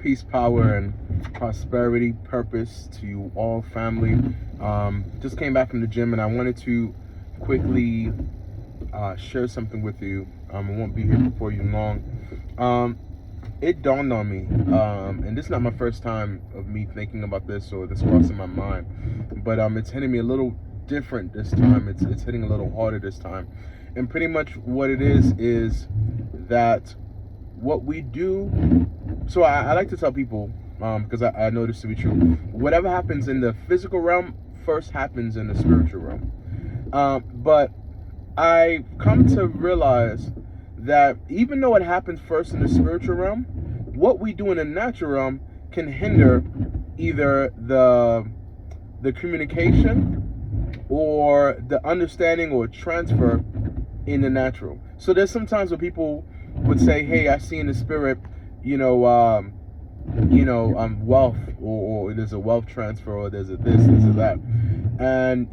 Peace, power, and prosperity, purpose to you all, family. Just came back from the gym, and I wanted to quickly share something with you. I won't be here before you long. It dawned on me, and this is not my first time of me thinking about this or this crossing my mind, but it's hitting me a little different this time. It's hitting a little harder this time, and pretty much what it is that what we do. So I like to tell people, because I know this to be true, whatever happens in the physical realm first happens in the spiritual realm. But I come to realize that even though it happens first in the spiritual realm, what we do in the natural realm can hinder either the communication or the understanding or transfer in the natural. So there's sometimes where people would say, "Hey, I see in the spirit, wealth, or there's a wealth transfer, or there's a this, or that." And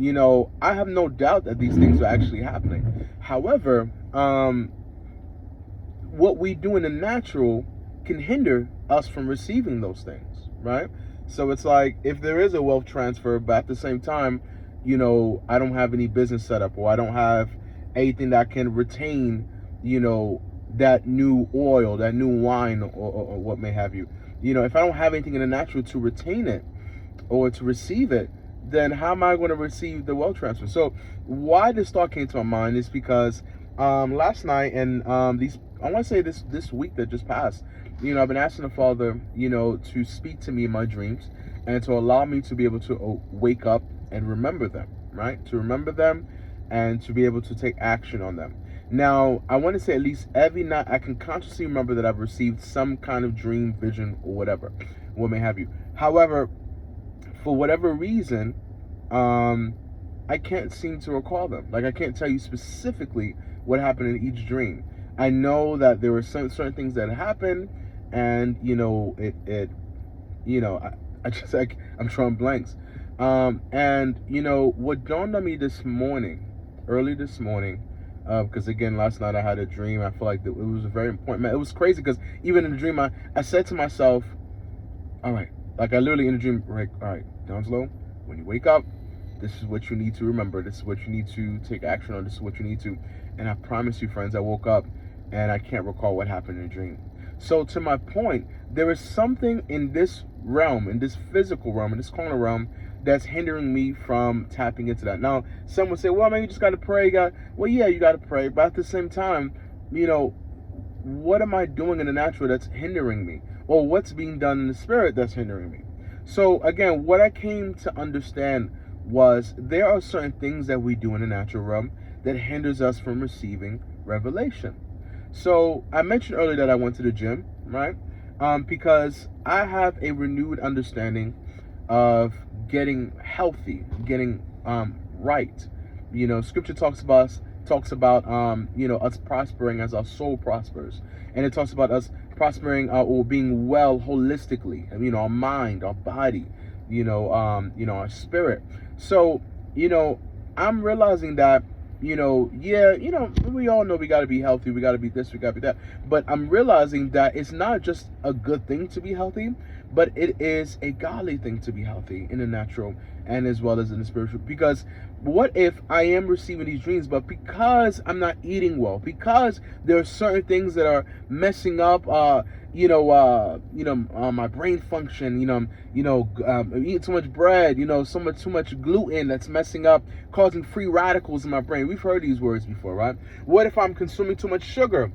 I have no doubt that these things are actually happening. However, what we do in the natural can hinder us from receiving those things, right? So it's like, if there is a wealth transfer, but at the same time, I don't have any business set up, or I don't have anything that can retain, that new oil, that new wine, or what may have you. If I don't have anything in the natural to retain it or to receive it, then how am I going to receive the wealth transfer? So why this thought came to my mind is because last night and I want to say this week that just passed, I've been asking the Father, to speak to me in my dreams and to allow me to be able to wake up and remember them, right? To remember them and to be able to take action on them. Now, I want to say at least every night I can consciously remember that I've received some kind of dream, vision, or whatever, what may have you. However, for whatever reason, I can't seem to recall them. Like, I can't tell you specifically what happened in each dream. I know that there were certain things that happened, and I'm drawing blanks. And what dawned on me this morning, early this morning, because again, last night I had a dream. I feel like it was very important. Man, it was crazy because even in the dream, I said to myself, all right, like I literally in the dream, right, all right, Downslow, when you wake up, this is what you need to remember. This is what you need to take action on. This is what you need to. And I promise you, friends, I woke up and I can't recall what happened in the dream. So to my point, there is something in this realm, in this physical realm, in this corner realm, that's hindering me from tapping into that. Now, some would say, well, man, you just got to pray. Well, yeah, you got to pray. But at the same time, what am I doing in the natural that's hindering me? Or what's being done in the spirit that's hindering me? So again, what I came to understand was there are certain things that we do in the natural realm that hinders us from receiving revelation. So I mentioned earlier that I went to the gym, right? Because I have a renewed understanding of getting healthy, getting right. Scripture talks about us prospering as our soul prospers, and it talks about us prospering or being well holistically. Our mind, our body, our spirit. So I'm realizing that we all know we got to be healthy, we got to be this, we got to be that, but I'm realizing that it's not just a good thing to be healthy, but it is a godly thing to be healthy in the natural and as well as in the spiritual. Because what if I am receiving these dreams, but because I'm not eating well, because there are certain things that are messing up my brain function, eating too much bread, too much gluten that's messing up, causing free radicals in my brain. We've heard these words before, right? What if I'm consuming too much sugar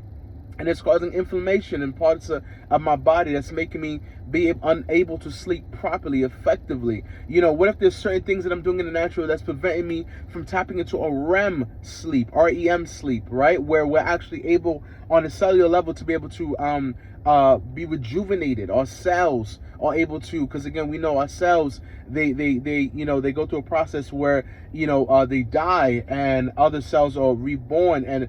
and it's causing inflammation in parts of my body that's making me be unable to sleep properly, effectively? What if there's certain things that I'm doing in the natural that's preventing me from tapping into a REM sleep, REM sleep, right? Where we're actually able on a cellular level to be able to be rejuvenated. Our cells are able to, because again, we know our cells, they go through a process where they die and other cells are reborn, and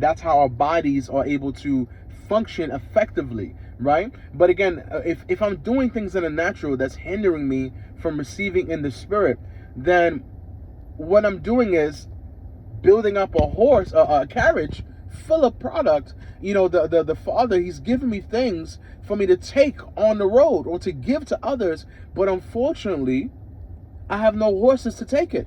that's how our bodies are able to function effectively, right? But again, if I'm doing things in the natural that's hindering me from receiving in the spirit, then what I'm doing is building up a carriage full of product. The Father, He's given me things for me to take on the road or to give to others, but unfortunately, I have no horses to take it.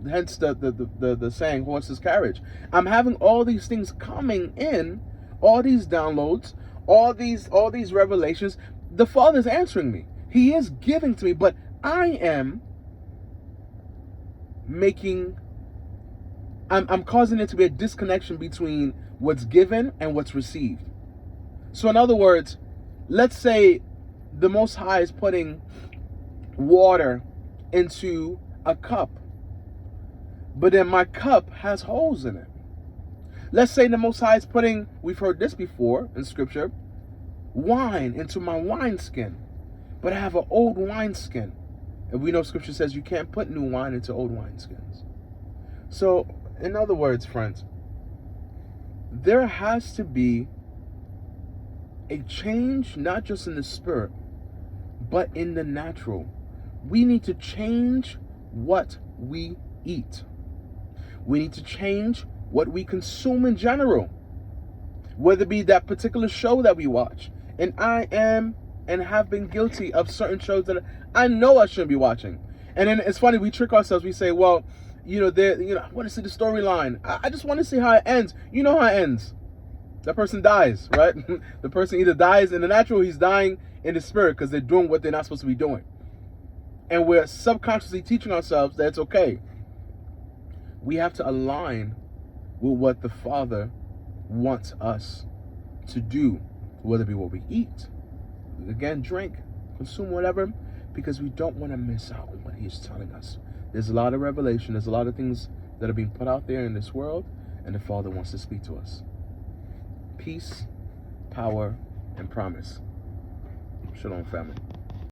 Hence the saying, horse's carriage. I'm having all these things coming in, all these downloads, all these revelations. The Father's answering me. He is giving to me, but I am I'm causing it to be a disconnection between what's given and what's received. So in other words, let's say the Most High is putting water into a cup, but then my cup has holes in it. Let's say the Most High is putting, we've heard this before in Scripture, wine into my wineskin, but I have an old wineskin. And we know Scripture says you can't put new wine into old wineskins. So, in other words, friends, there has to be a change, not just in the spirit, but in the natural. We need to change what we eat. We need to change what we consume in general, whether it be that particular show that we watch. And I am and have been guilty of certain shows that I know I shouldn't be watching. And then it's funny, we trick ourselves. We say, well, I want to see the storyline. I just want to see how it ends. You know how it ends. That person dies, right? The person either dies in the natural, he's dying in the spirit because they're doing what they're not supposed to be doing. And we're subconsciously teaching ourselves that it's okay. We have to align with what the Father wants us to do, whether it be what we eat, again, drink, consume, whatever, because we don't want to miss out on what He's telling us. There's a lot of revelation. There's a lot of things that are being put out there in this world, and the Father wants to speak to us. Peace, power, and promise. Shalom, family.